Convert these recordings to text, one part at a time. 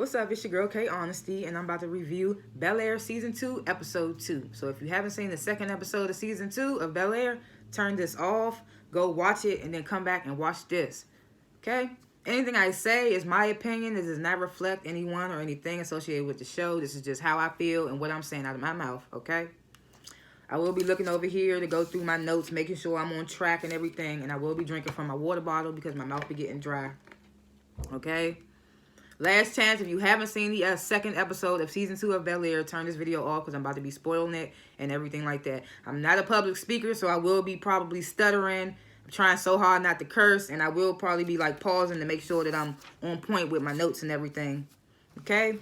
What's up? It's your girl K.Honesty, and I'm about to review Bel-Air Season 2, Episode 2. So if you haven't seen the second episode of Season 2 of Bel-Air, turn this off, go watch it, and then come back and watch this. Okay? Anything I say is my opinion. This does not reflect anyone or anything associated with the show. This is just how I feel and what I'm saying out of my mouth, okay? I will be looking over here to go through my notes, making sure I'm on track and everything, and I will be drinking from my water bottle because my mouth be getting dry. Okay? Last chance, if you haven't seen the second episode of Season 2 of Bel-Air, turn this video off because I'm about to be spoiling it and everything like that. I'm not a public speaker, so I will be probably stuttering. I'm trying so hard not to curse, and I will probably be like pausing to make sure that I'm on point with my notes and everything. Okay?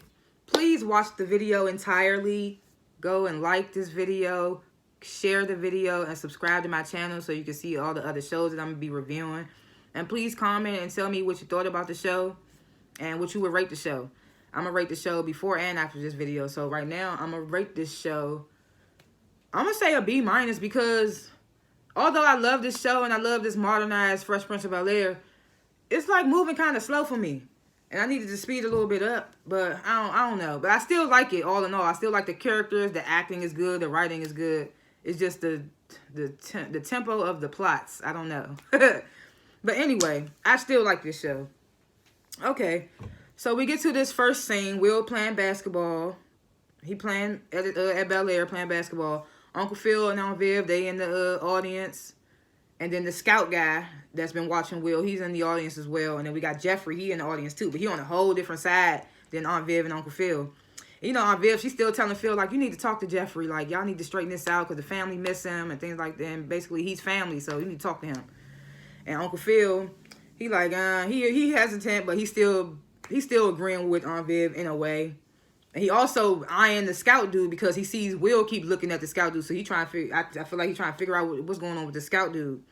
Please watch the video entirely. Go and like this video, share the video, and subscribe to my channel so you can see all the other shows that I'm going to be reviewing. And please comment and tell me what you thought about the show and what you would rate the show. I'm going to rate the show before and after this video. So right now, I'm going to rate this show, I'm going to say a B- because although I love this show and I love this modernized Fresh Prince of Bel-Air, it's like moving kind of slow for me. And I needed to speed a little bit up, but I don't know. But I still like it all in all. I still like the characters, the acting is good, the writing is good. It's just the tempo of the plots. I don't know. But anyway, I still like this show. Okay, so we get to this first scene. Will playing basketball. He playing at Bel-Air, playing basketball. Uncle Phil and Aunt Viv, they in the audience. And then the scout guy that's been watching Will, he's in the audience as well. And then we got Jeffrey, he in the audience too. But he on a whole different side than Aunt Viv and Uncle Phil. And you know, Aunt Viv, she's still telling Phil, like, you need to talk to Jeffrey. Like, y'all need to straighten this out because the family miss him and things like that. And basically, he's family, so you need to talk to him. And Uncle Phil, he like, he hesitant, but he's still agreeing with Aunt Viv in a way. And he also eyeing the scout dude because he sees Will keep looking at the scout dude. So he trying to figure, I feel like he's trying to figure out what's going on with the scout dude.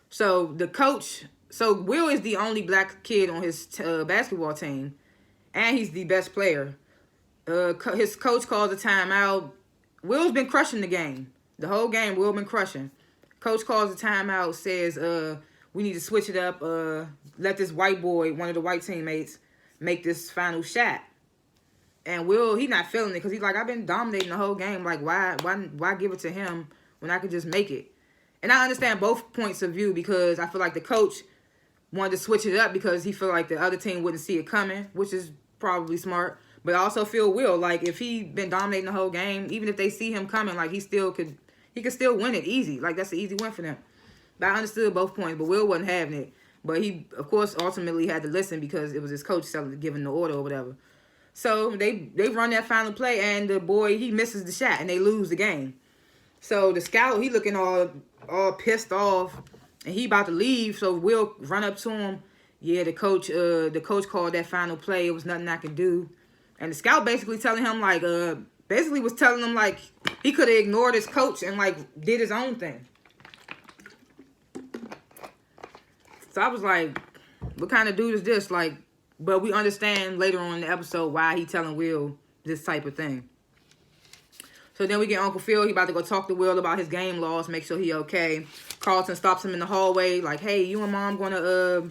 So the coach, so Will is the only black kid on his basketball team. And he's the best player. His coach calls a timeout. Will's been crushing the game. The whole game, Will been crushing. Coach calls a timeout, says, we need to switch it up. Let this white boy, one of the white teammates, make this final shot. And Will, he not feeling it because he's like, I've been dominating the whole game. Like, why give it to him when I could just make it? And I understand both points of view because I feel like the coach wanted to switch it up because he felt like the other team wouldn't see it coming, which is probably smart. But I also feel Will, like, if he been dominating the whole game, even if they see him coming, like, he could still win it easy. Like, that's an easy win for them. But I understood both points, but Will wasn't having it. But he, of course, ultimately had to listen because it was his coach giving the order or whatever. So they run that final play, and the boy, he misses the shot, and they lose the game. So the scout, he looking all pissed off, and he about to leave. So Will run up to him. Yeah, the coach called that final play. It was nothing I could do. And the scout basically telling him, like, was telling him, like, he could have ignored his coach and, like, did his own thing. So I was like, what kind of dude is this? Like, but we understand later on in the episode why he telling Will this type of thing. So then we get Uncle Phil. He about to go talk to Will about his game loss, make sure he okay. Carlton stops him in the hallway, like, hey, you and Mom going to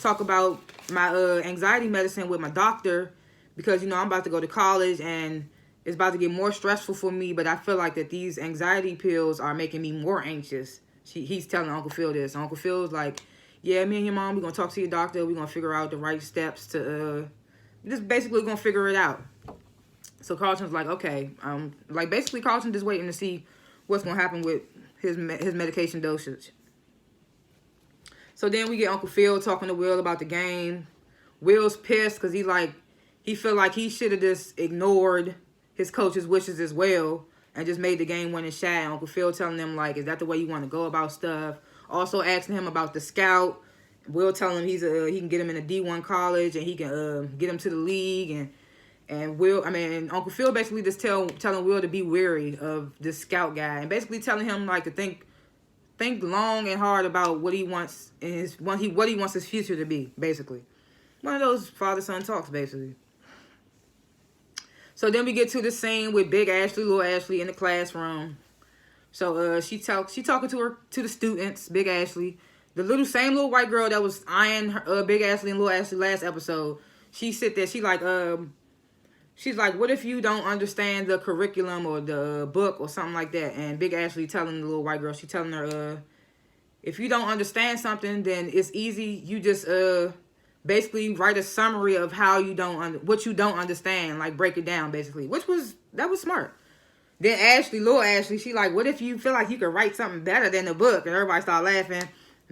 talk about my anxiety medicine with my doctor because, you know, I'm about to go to college and it's about to get more stressful for me, but I feel like that these anxiety pills are making me more anxious. He's telling Uncle Phil this. Uncle Phil's like, yeah, me and your mom, we're going to talk to your doctor. We're going to figure out the right steps to, just basically going to figure it out. So Carlton's like, okay. Like, basically, Carlton just waiting to see what's going to happen with his medication dosage. So then we get Uncle Phil talking to Will about the game. Will's pissed because he feel like he should have just ignored his coach's wishes as well and just made the game-winning shot. And Uncle Phil telling them, like, is that the way you want to go about stuff? Also asking him about the scout. Will telling him he can get him in a D1 college and he can get him to the league. And Uncle Phil basically just telling Will to be wary of this scout guy and basically telling him, like, to think long and hard about what he wants what he wants his future to be, basically. One of those father-son talks, basically. So then we get to the scene with Big Ashley, Little Ashley in the classroom. So she talking to the students, Big Ashley. The same little white girl that was eyeing Big Ashley and Little Ashley last episode. she sit there. She's like, what if you don't understand the curriculum or the book or something like that? And Big Ashley telling the little white girl, she telling her, if you don't understand something, then it's easy. You just basically write a summary of how you what you don't understand, like break it down basically. That was smart. Then little Ashley, she like, what if you feel like you could write something better than the book? And everybody start laughing.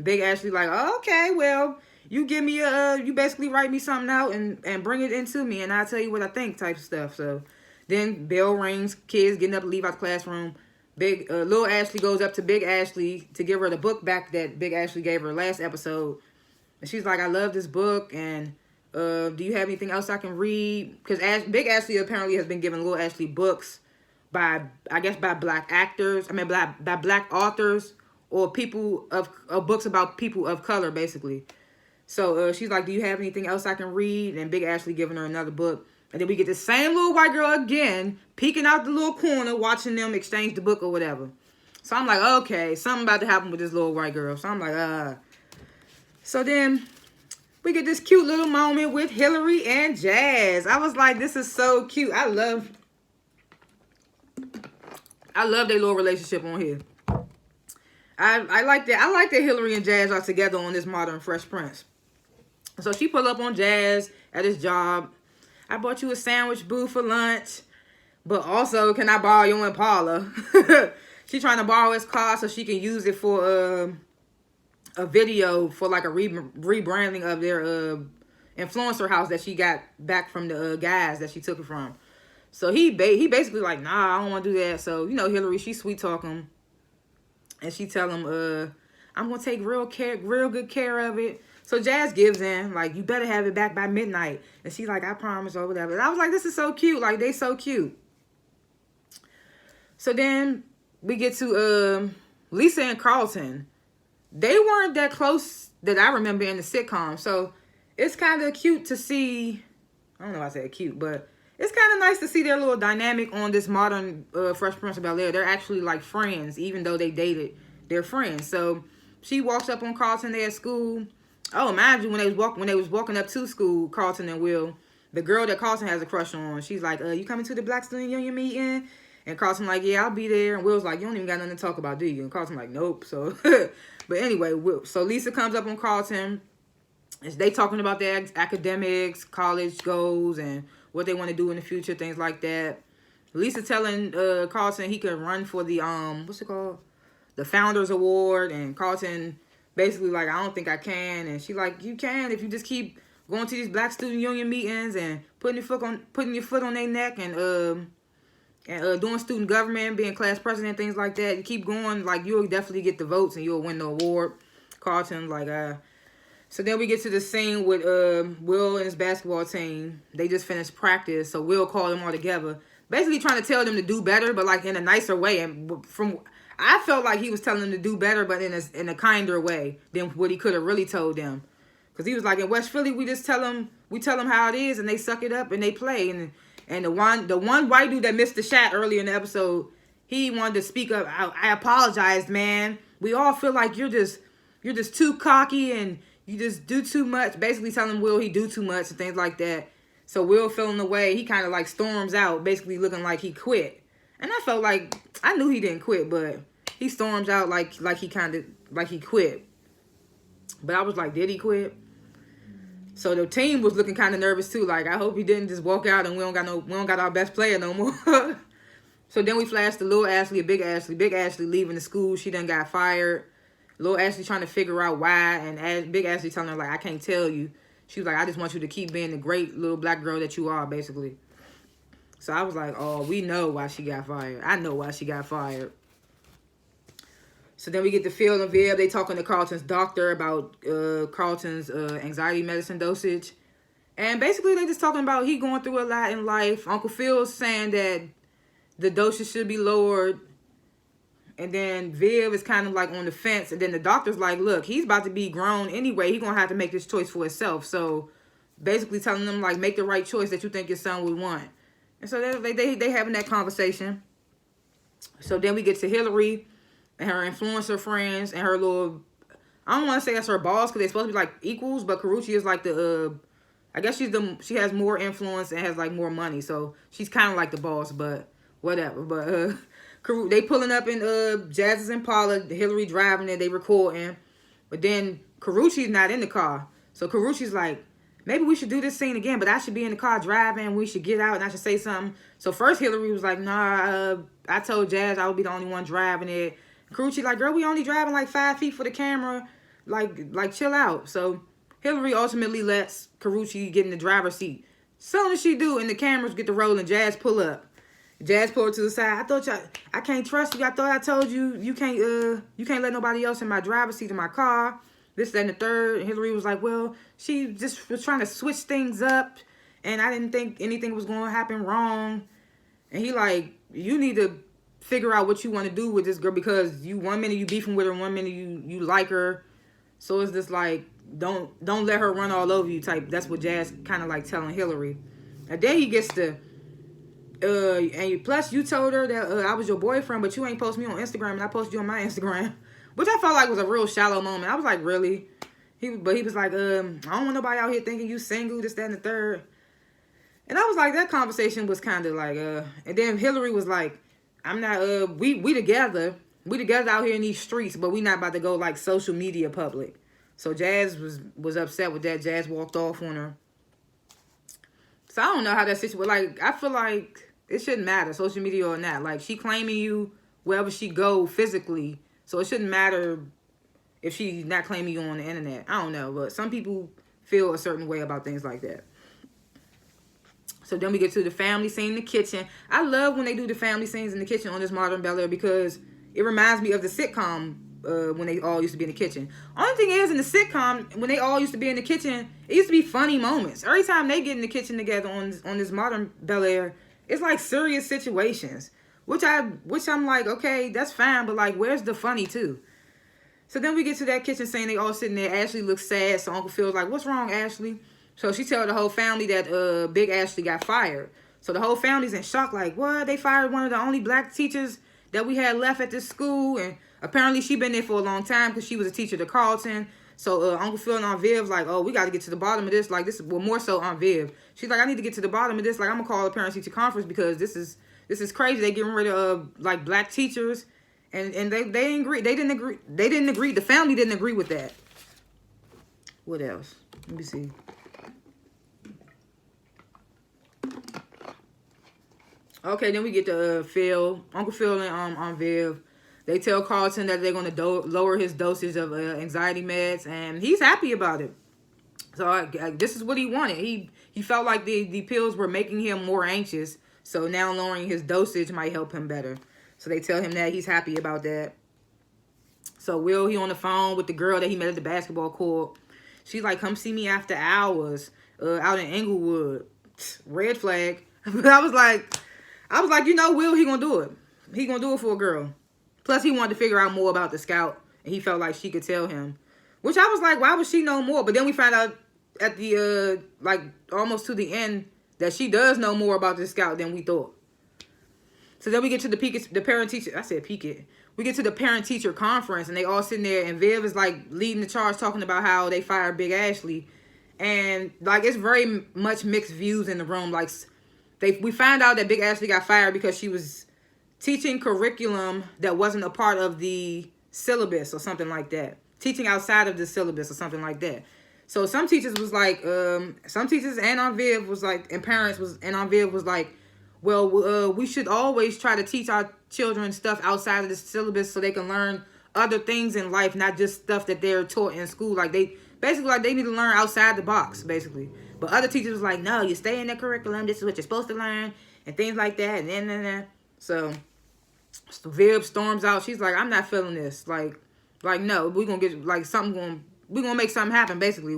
Big Ashley like, oh, okay, well, you give me you basically write me something out and bring it into me, and I'll tell you what I think type of stuff. So then bell rings, kids getting up to leave out the classroom. Little Ashley goes up to Big Ashley to give her the book back that Big Ashley gave her last episode. And she's like, I love this book, and do you have anything else I can read? Because Big Ashley apparently has been giving Little Ashley books by black actors. I mean, by black authors or people books about people of color, basically. So she's like, do you have anything else I can read? And Big Ashley giving her another book. And then we get the same little white girl again, peeking out the little corner, watching them exchange the book or whatever. So I'm like, okay, something about to happen with this little white girl. So I'm like, So then we get this cute little moment with Hillary and Jazz. I was like, this is so cute. I love their little relationship on here. I like that. I like that Hillary and Jazz are together on this modern Fresh Prince. So she pulled up on Jazz at his job. I bought you a sandwich, boo, for lunch. But also, can I borrow your Impala? She trying to borrow his car so she can use it for a video for like a rebranding of their influencer house that she got back from the guys that she took it from. So he basically like, nah, I don't want to do that. So, you know, Hillary, she sweet talk him. And she tell him, I'm going to take real good care of it. So Jazz gives in, like, you better have it back by midnight. And she's like, I promise, or whatever. And I was like, this is so cute. Like, they so cute. So then we get to Lisa and Carlton. They weren't that close that I remember in the sitcom. So it's kind of cute to see. I don't know if I said cute, but it's kind of nice to see their little dynamic on this modern Fresh Prince of Bel-Air. They're actually like friends, even though they dated. They're friends. So she walks up on Carlton there at school. Oh, mind you, when they was walking up to school, Carlton and Will, the girl that Carlton has a crush on, she's like, you coming to the Black Student Union meeting? And Carlton like, yeah, I'll be there. And Will's like, you don't even got nothing to talk about, do you? And Carlton like, nope. So, but anyway, so Lisa comes up on Carlton. And they talking about their academics, college goals, and what they want to do in the future, things like that. Lisa telling Carlton he could run for the, what's it called? The Founders Award. And Carlton basically like, I don't think I can. And she like, you can if you just keep going to these Black Student Union meetings and putting your foot on their neck and doing student government, being class president, things like that. You keep going, like, you'll definitely get the votes and you'll win the award. Carlton like, So then we get to the scene with Will and his basketball team. They just finished practice, so Will called them all together, basically trying to tell them to do better, but like in a nicer way. And I felt like he was telling them to do better, but in a kinder way than what he could have really told them. Because he was like, in West Philly, we tell them how it is, and they suck it up and they play. And the one white dude that missed the shot earlier in the episode, he wanted to speak up. I apologized, man. We all feel like you're just too cocky and you just do too much. Basically telling Will he do too much and things like that. So Will feeling the way, he kind of like storms out, basically looking like he quit. And I felt like, I knew he didn't quit, but he storms out like he quit. But I was like, did he quit? So the team was looking kind of nervous too. Like, I hope he didn't just walk out and we don't got our best player no more. So then we flashed to Little Ashley and Big Ashley. Big Ashley leaving the school. She done got fired. Little Ashley trying to figure out why. And Big Ashley telling her, like, I can't tell you. She was like, I just want you to keep being the great little black girl that you are, basically. So I was like, oh, we know why she got fired. I know why she got fired. So then we get to Phil and Viv. They talking to Carlton's doctor about Carlton's anxiety medicine dosage. And basically they just talking about he going through a lot in life. Uncle Phil's saying that the dosage should be lowered. And then Viv is kind of like on the fence. And then the doctor's like, look, he's about to be grown anyway. He's going to have to make this choice for himself. So basically telling them, like, make the right choice that you think your son would want. And so they having that conversation. So then we get to Hillary and her influencer friends and her little, I don't want to say that's her boss because they're supposed to be like equals, but Karuchi is like the I guess she has more influence and has like more money, so she's kind of like the boss. But whatever. But they pulling up in Jazz's Impala, Hillary driving it, they recording, but then Karuchi's not in the car, so Karuchi's like, maybe we should do this scene again, but I should be in the car driving. We should get out and I should say something. So first Hillary was like, nah, I told Jazz I would be the only one driving it. Karuchi like, girl, we only driving like 5 feet for the camera. Like chill out. So Hillary ultimately lets Karuchi get in the driver's seat. Soon as she do and the cameras get to rolling, Jazz pull up. Jazz pulled to the side. I can't trust you. I thought I told you you can't let nobody else in my driver's seat in my car. This, that, and the third. And Hillary was like, well, she just was trying to switch things up, and I didn't think anything was going to happen wrong. And he like, you need to figure out what you want to do with this girl, because one minute you beefing with her, one minute you like her. So it's just like, don't let her run all over you type. That's what Jazz kind of like telling Hillary. And then he gets to, and plus you told her that I was your boyfriend, but you ain't post me on Instagram, and I posted you on my Instagram. Which I felt like was a real shallow moment. I was like, really? But he was like, I don't want nobody out here thinking you single, this, that, and the third. And I was like, that conversation was kind of like, and then Hillary was like, I'm not, we together. We together out here in these streets, but we not about to go like social media public. So Jazz was upset with that. Jazz walked off on her. So I don't know how that situation, like, I feel like it shouldn't matter, social media or not. Like, she claiming you wherever she go physically. So it shouldn't matter if she's not claiming you on the internet. I don't know, but some people feel a certain way about things like that. So then we get to the family scene in the kitchen. I love when they do the family scenes in the kitchen on this modern Bel-Air, because it reminds me of the sitcom when they all used to be in the kitchen. Only thing is, in the sitcom, when they all used to be in the kitchen, it used to be funny moments. Every time they get in the kitchen together on this modern Bel-Air, it's like serious situations. Which I'm like, okay, that's fine, but like, where's the funny too? So then we get to that kitchen scene, they all sitting there. Ashley looks sad, so Uncle Phil's like, what's wrong, Ashley? So she tells the whole family that Big Ashley got fired. So the whole family's in shock, like, what? They fired one of the only black teachers that we had left at this school, and apparently she been there for a long time because she was a teacher to Carlton. So Uncle Phil and Aunt Viv's like, oh, we got to get to the bottom of this. Like, this is, well, more so Aunt Viv. She's like, I need to get to the bottom of this. Like, I'm gonna call the parent-teacher conference, because this is crazy. They getting rid of like black teachers, and they didn't agree. They didn't agree. The family didn't agree with that. What else? Let me see. Okay, then we get to Phil, Uncle Phil and Aunt Viv. They tell Carlton that they're going to lower his dosage of anxiety meds, and he's happy about it. So this is what he wanted. He felt like the pills were making him more anxious, so now lowering his dosage might help him better. So they tell him that he's happy about that. So Will, he on the phone with the girl that he met at the basketball court. She's like, come see me after hours out in Inglewood. Red flag. But I was like, you know, Will, he gonna do it. He gonna do it for a girl. Plus, he wanted to figure out more about the scout, and he felt like she could tell him. Which I was like, why would she know more? But then we found out at the, like, almost to the end, that she does know more about the scout than we thought. So then we get to the parent-teacher, I said peek. We get to the parent-teacher conference, and they all sitting there, and Viv is, like, leading the charge, talking about how they fired Big Ashley. And, like, it's very much mixed views in the room. Like, we find out that Big Ashley got fired because she was teaching curriculum that wasn't a part of the syllabus or something like that. Teaching outside of the syllabus or something like that. So some teachers was like, some teachers and Aunt Viv was like, and parents was, and Aunt Viv was like, well, we should always try to teach our children stuff outside of the syllabus so they can learn other things in life, not just stuff that they're taught in school. Like, they basically, like, they need to learn outside the box, basically. But other teachers was like, no, you stay in the curriculum. This is what you're supposed to learn, and things like that. And then. So Viv storms out. She's like, I'm not feeling this. Like no, we're gonna get like we're gonna make something happen. Basically,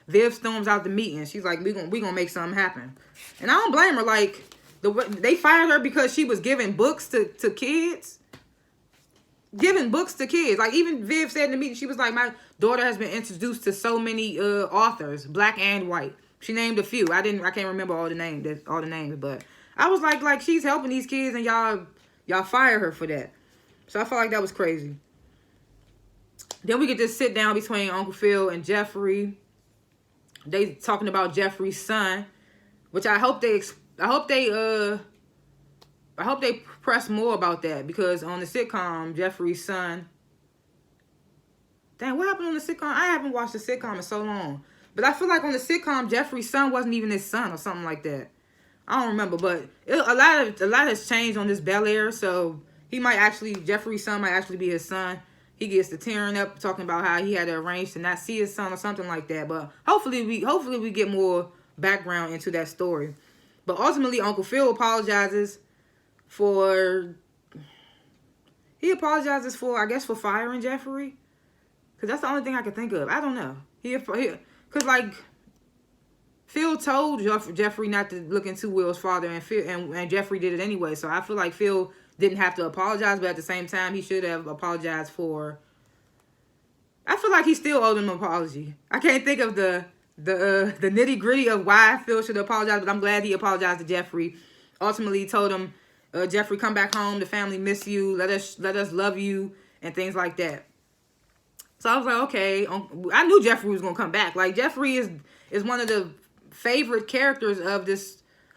Viv storms out the meeting. She's like, we gonna make something happen. And I don't blame her. Like, they fired her because she was giving books to kids. Giving books to kids. Like, even Viv said in the meeting, she was like, my daughter has been introduced to so many authors, black and white. She named a few. I can't remember all the names, but I was like she's helping these kids, and y'all fire her for that. So I felt like that was crazy. Then we get to sit down between Uncle Phil and Jeffrey. they talking about Jeffrey's son, which I hope they press more about that, because on the sitcom, Jeffrey's son. Dang, what happened on the sitcom? I haven't watched the sitcom in so long. But I feel like on the sitcom, Jeffrey's son wasn't even his son or something like that. I don't remember, but a lot has changed on this Bel-Air, so Jeffrey's son might actually be his son. He gets to tearing up talking about how he had to arrange to not see his son or something like that. But hopefully we get more background into that story. But ultimately, Uncle Phil apologizes for I guess for firing Jeffrey. Because that's the only thing I can think of. I don't know. Because like Phil told Jeffrey not to look into Will's father, and Jeffrey did it anyway. So I feel like Phil didn't have to apologize, but at the same time, he should have apologized for. I feel like he still owed him an apology. I can't think of the nitty gritty of why Phil should apologize, but I'm glad he apologized to Jeffrey. Ultimately, he told him, Jeffrey, come back home. The family miss you. Let us love you, and things like that. So I was like, okay. I knew Jeffrey was gonna come back. Like, Jeffrey is one of the favorite characters of the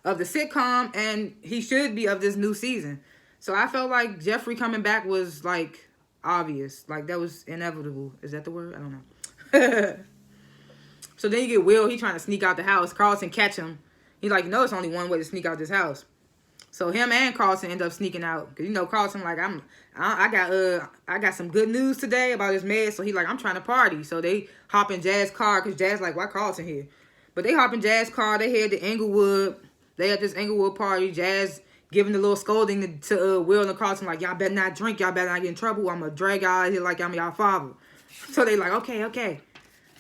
sitcom, and he should be of this new season. So I felt like Jeffrey coming back was like obvious, like that was inevitable. Is that the word? I don't know. So then you get Will. He trying to sneak out the house. Carlton catch him. He's like, it's only one way to sneak out this house. So him and Carlton end up sneaking out, because Carlton like, I got some good news today about his med. So he like, I'm trying to party. So they hop in Jazz's car, because Jazz like, why Carlton here? But they hop in Jazz's car. They head to Inglewood. They at this Inglewood party. Jazz giving the little scolding to Will and Carlton, like, y'all better not drink. Y'all better not get in trouble. I'm going to drag y'all out here like I'm y'all father. So they like, okay.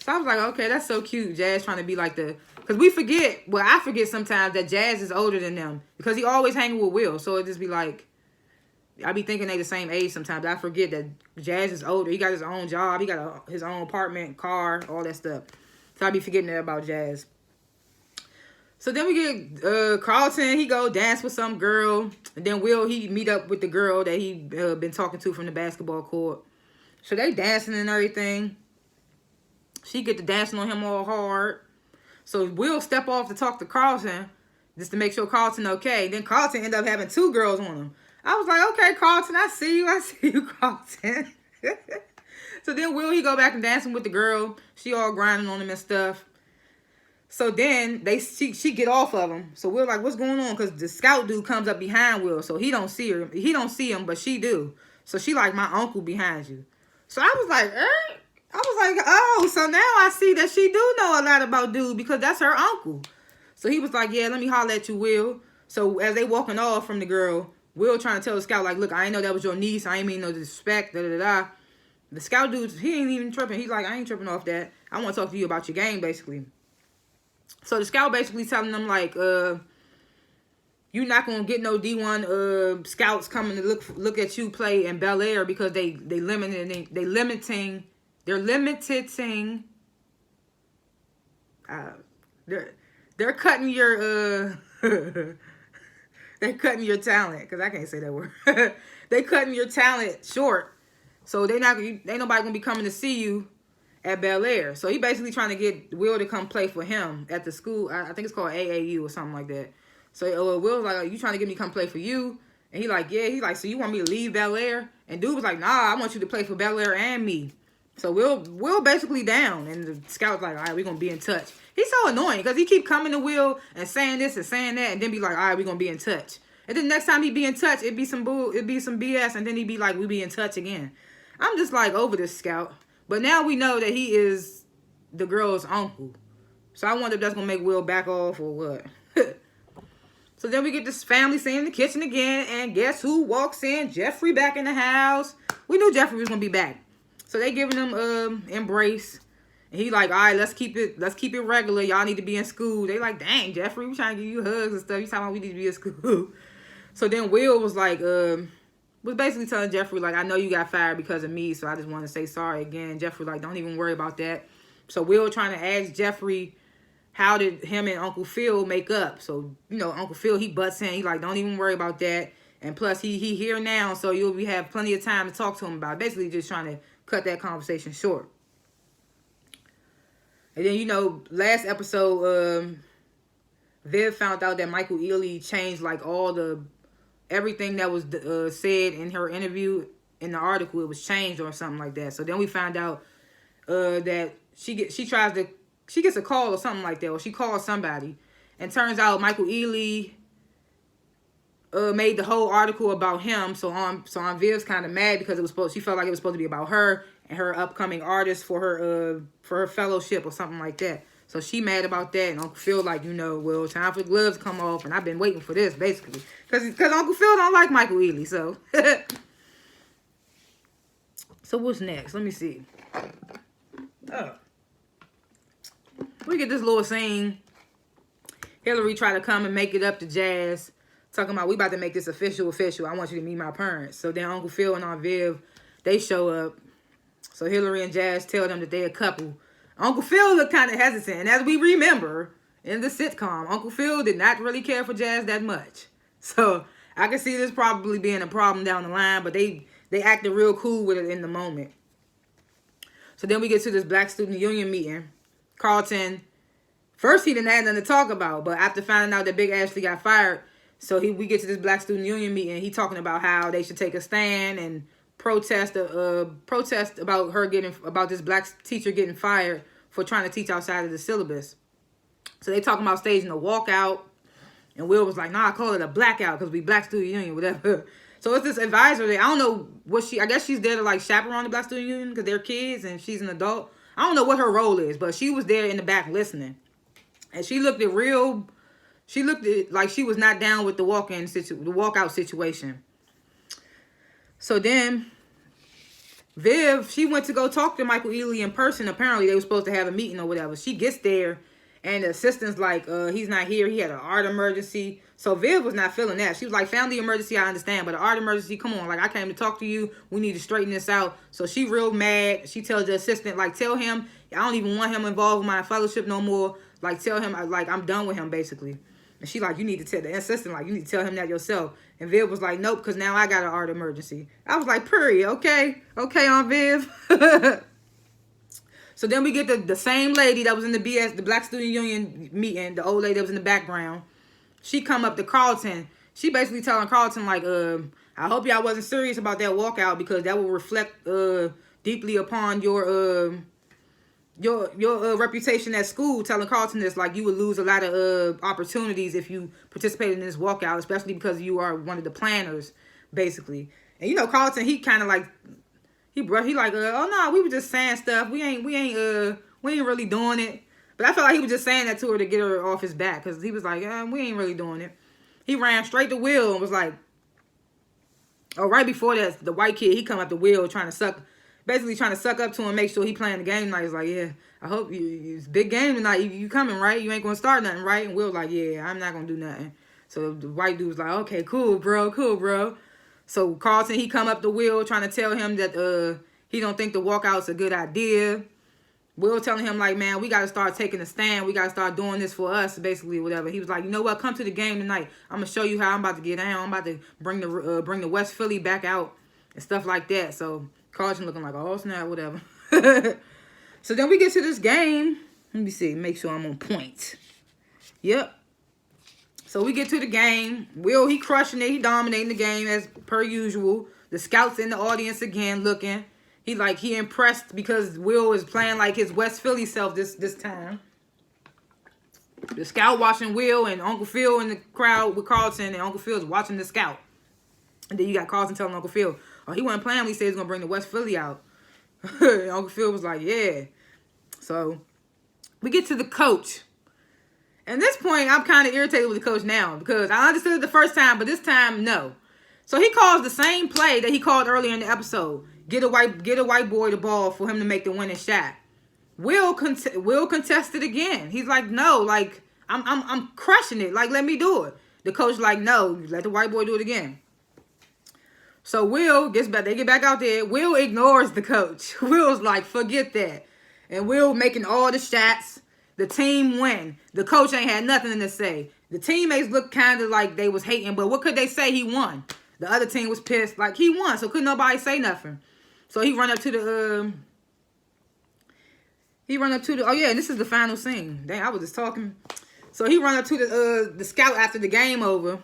So I was like, okay, that's so cute. Jazz trying to be like because we forget, I forget sometimes that Jazz is older than them, because he always hanging with Will. So it just be like, I be thinking they the same age sometimes. I forget that Jazz is older. He got his own job. He got his own apartment, car, all that stuff. So I be forgetting that about Jazz. So then we get Carlton. He go dance with some girl. And then Will, he meet up with the girl that he been talking to from the basketball court. So they dancing and everything. She get to dancing on him all hard. So Will step off to talk to Carlton, just to make sure Carlton okay. Then Carlton end up having two girls on him. I was like, okay, Carlton, I see you, Carlton. So then Will, he go back and dancing with the girl. She all grinding on him and stuff. So then she get off of him. So Will like, what's going on? Because the scout dude comes up behind Will, so he don't see her. He don't see him, but she do. So she like, my uncle behind you. So I was like, oh, so now I see that she do know a lot about dude, because that's her uncle. So he was like, yeah, let me holler at you, Will. So as they walking off from the girl, Will trying to tell the scout, like, look, I ain't know that was your niece. I ain't mean no disrespect, da-da-da-da. The scout dude, he ain't even tripping. He's like, I ain't tripping off that. I want to talk to you about your game, basically. So the scout basically telling them, like, you're not going to get no D1 scouts coming to look at you play in Bel-Air, because they're limiting they're cutting your they're cutting your talent, because I can't say that word. They cutting your talent short, so ain't nobody gonna be coming to see you at Bel-Air. So he basically trying to get Will to come play for him at the school. I think it's called AAU or something like that. So Will's like, you trying to get me to come play for you? And he like, yeah. He like, so you want me to leave Bel-Air? And dude was like, nah, I want you to play for Bel-Air and me. So Will basically down, and the scout's like, all right, we're gonna be in touch. He's so annoying, because he keep coming to Will and saying this and saying that, and then be like, all right, we're gonna be in touch. And then next time he be in touch, it'd be some BS, and then he'd be like, we be in touch again. I'm just like over this scout. But now we know that he is the girl's uncle. So I wonder if that's gonna make Will back off or what. So then we get this family scene in the kitchen again, and guess who walks in? Jeffrey back in the house. We knew Jeffrey was gonna be back. So they giving him embrace. And he like, all right, let's keep it regular. Y'all need to be in school. They like, dang, Jeffrey, we trying to give you hugs and stuff. You talking about we need to be in school. So then Will was like, was basically telling Jeffrey, like, I know you got fired because of me, so I just want to say sorry again. Jeffrey like, don't even worry about that. So Will trying to ask Jeffrey, how did him and Uncle Phil make up? So, Uncle Phil, he butts in. He like, don't even worry about that. And plus, he here now, so you'll have plenty of time to talk to him about it. Basically just trying to cut that conversation short. And then, you know, last episode, Viv found out that Michael Ealy changed like everything that was said in her interview in the article. It was changed or something like that. So then we found out that she gets a call or something like that, or she calls somebody, and turns out Michael Ealy made the whole article about him. So on Viv's kind of mad because she felt like it was supposed to be about her and her upcoming artist for her fellowship or something like that. So she mad about that, and Uncle Phil like, you know, well, time for the gloves to come off, and I've been waiting for this basically because Uncle Phil don't like Michael Ealy. So so what's next? Let me see. We get this little scene. Hillary tried to come and make it up to Jazz, talking about, we about to make this official. I want you to meet my parents. So then Uncle Phil and Aunt Viv, they show up. So Hillary and Jazz tell them that they're a couple. Uncle Phil looked kind of hesitant. And as we remember in the sitcom, Uncle Phil did not really care for Jazz that much. So I can see this probably being a problem down the line, but they acted real cool with it in the moment. So then we get to this Black Student Union meeting. Carlton, first he didn't have nothing to talk about, but after finding out that Big Ashley got fired, so we get to this Black Student Union meeting. He talking about how they should take a stand and protest about this black teacher getting fired for trying to teach outside of the syllabus. So they talking about staging a walkout, and Will was like, "Nah, I call it a blackout because we Black Student Union, whatever." So it's this advisor that I don't know I guess she's there to like chaperone the Black Student Union because they're kids and she's an adult. I don't know what her role is, but she was there in the back listening, and she looked like she was not down with the walkout situation. So then Viv, she went to go talk to Michael Ealy in person. Apparently they were supposed to have a meeting or whatever. She gets there and the assistant's like, he's not here. He had an art emergency. So Viv was not feeling that. She was like, family emergency, I understand, but an art emergency, come on. Like, I came to talk to you. We need to straighten this out. So she real mad. She tells the assistant, like, tell him, I don't even want him involved with my fellowship no more. Like, tell him, like, I'm done with him, basically. And she like, you need to tell the assistant, like, you need to tell him that yourself. And Viv was like, nope, because now I got an art emergency. I was like, period, okay, Aunt Viv. So then we get the same lady that was in the Black Student Union meeting, the old lady that was in the background. She come up to Carlton. She basically telling Carlton, like, I hope y'all wasn't serious about that walkout because that will reflect deeply upon your reputation at school. Telling Carlton this, like, you would lose a lot of opportunities if you participated in this walkout, especially because you are one of the planners, basically. And you know, Carlton, he kind of like, he like, oh no, we were just saying stuff. We ain't really doing it. But I felt like he was just saying that to her to get her off his back, because he was like, we ain't really doing it. He ran straight to Will and was like, oh, right before that, the white kid, he come up to Will trying to suck up to him, make sure he playing the game tonight. He's like, yeah, I hope it's big game tonight. You coming, right? You ain't gonna start nothing, right? And Will like, yeah, I'm not gonna do nothing. So the white dude was like, okay, cool, bro. So Carlton, he come up to Will trying to tell him that he don't think the walkout's a good idea. Will telling him, like, man, we got to start taking a stand. We got to start doing this for us, basically, whatever. He was like, you know what? Come to the game tonight. I'm going to show you how I'm about to get down. I'm about to bring the West Philly back out and stuff like that. So Carlton looking like, oh, snap, whatever. So then we get to this game. Let me see. Make sure I'm on point. Yep. So we get to the game. Will, he crushing it. He dominating the game as per usual. The scouts in the audience again looking. He impressed because Will is playing like his West Philly self this time. The scout watching Will and Uncle Phil in the crowd with Carlton, and Uncle Phil's watching the scout. And then you got Carlton telling Uncle Phil, oh, he wasn't playing when he said he's going to bring the West Philly out. Uncle Phil was like, yeah. So we get to the coach. And at this point, I'm kind of irritated with the coach now because I understood it the first time, but this time, no. So he calls the same play that he called earlier in the episode. Get a white boy the ball for him to make the winning shot. Will contested again. He's like, no, like I'm crushing it. Like, let me do it. The coach like, no, let the white boy do it again. So Will gets back. They get back out there. Will ignores the coach. Will's like, forget that. And Will making all the shots. The team win. The coach ain't had nothing to say. The teammates looked kind of like they was hating, but what could they say? He won. The other team was pissed. Like, he won, so couldn't nobody say nothing. So he run up to He run up to the, oh yeah, and this is the final scene. Dang, I was just talking. So he run up to the scout after the game over,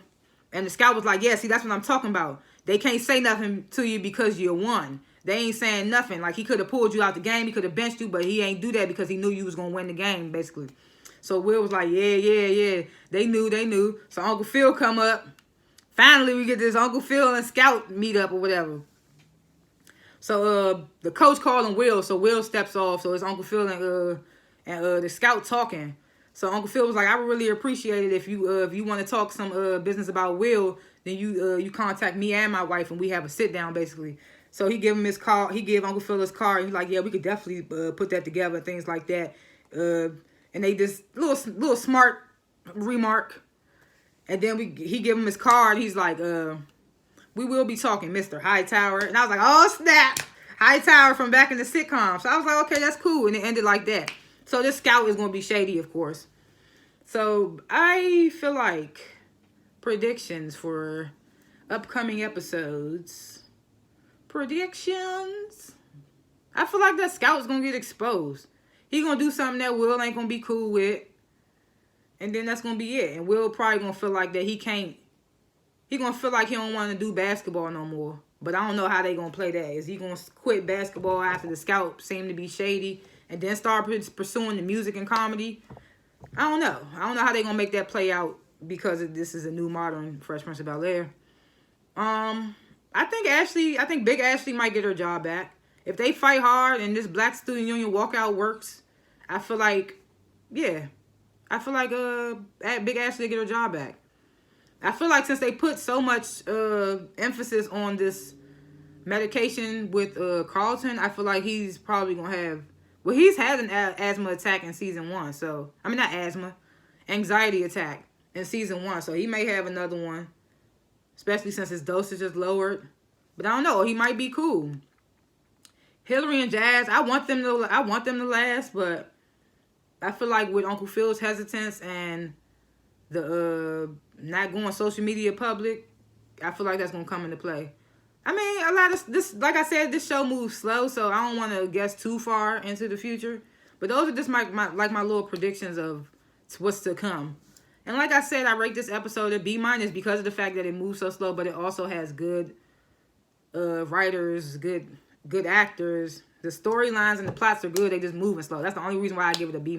and the scout was like, yeah, see, that's what I'm talking about. They can't say nothing to you because you won. They ain't saying nothing. Like, he could have pulled you out the game, he could have benched you, but he ain't do that because he knew you was gonna win the game, basically. So Will was like, yeah. They knew. So Uncle Phil come up. Finally, we get this Uncle Phil and Scout meet up or whatever. So the coach calling Will, so Will steps off. So it's Uncle Phil and the Scout talking. So Uncle Phil was like, I would really appreciate it if you want to talk some business about Will, then you contact me and my wife and we have a sit down, basically. So he give him his call. He gave Uncle Phil his car. And he's like, yeah, we could definitely put that together, things like that. And they just little smart remark. And then he give him his card. He's like, we will be talking, Mr. Hightower. And I was like, oh, snap. Hightower from back in the sitcom. So I was like, okay, that's cool. And it ended like that. So this scout is going to be shady, of course. So I feel like predictions for upcoming episodes. Predictions. I feel like that scout is going to get exposed. He going to do something that Will ain't going to be cool with. And then that's going to be it. And Will probably going to feel like that he can't. He going to feel like he don't want to do basketball no more. But I don't know how they going to play that. Is he going to quit basketball after the scout seemed to be shady and then start pursuing the music and comedy? I don't know. I don't know how they going to make that play out because this is a new modern Fresh Prince of Bel-Air. I think Big Ashley might get her job back. If they fight hard and this Black Student Union walkout works, I feel like, yeah. I feel like Big Ashley get her job back. I feel like since they put so much emphasis on this medication with Carlton, I feel like he's probably going to have... Well, he's had an asthma attack in season 1. So, I mean, not asthma. Anxiety attack in season 1. So, he may have another one. Especially since his dosage is lowered. But I don't know. He might be cool. Hillary and Jazz, I want them to last, but I feel like with Uncle Phil's hesitance and the not going social media public, I feel like that's gonna come into play. I mean, a lot of this, like I said, this show moves slow, so I don't want to guess too far into the future. But those are just my little predictions of what's to come. And like I said, I rate this episode a B- because of the fact that it moves so slow, but it also has good writers, good actors. The storylines and the plots are good. They just moving slow. That's the only reason why I give it a B-.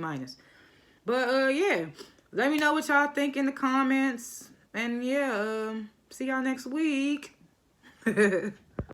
But yeah, let me know what y'all think in the comments. And yeah, see y'all next week.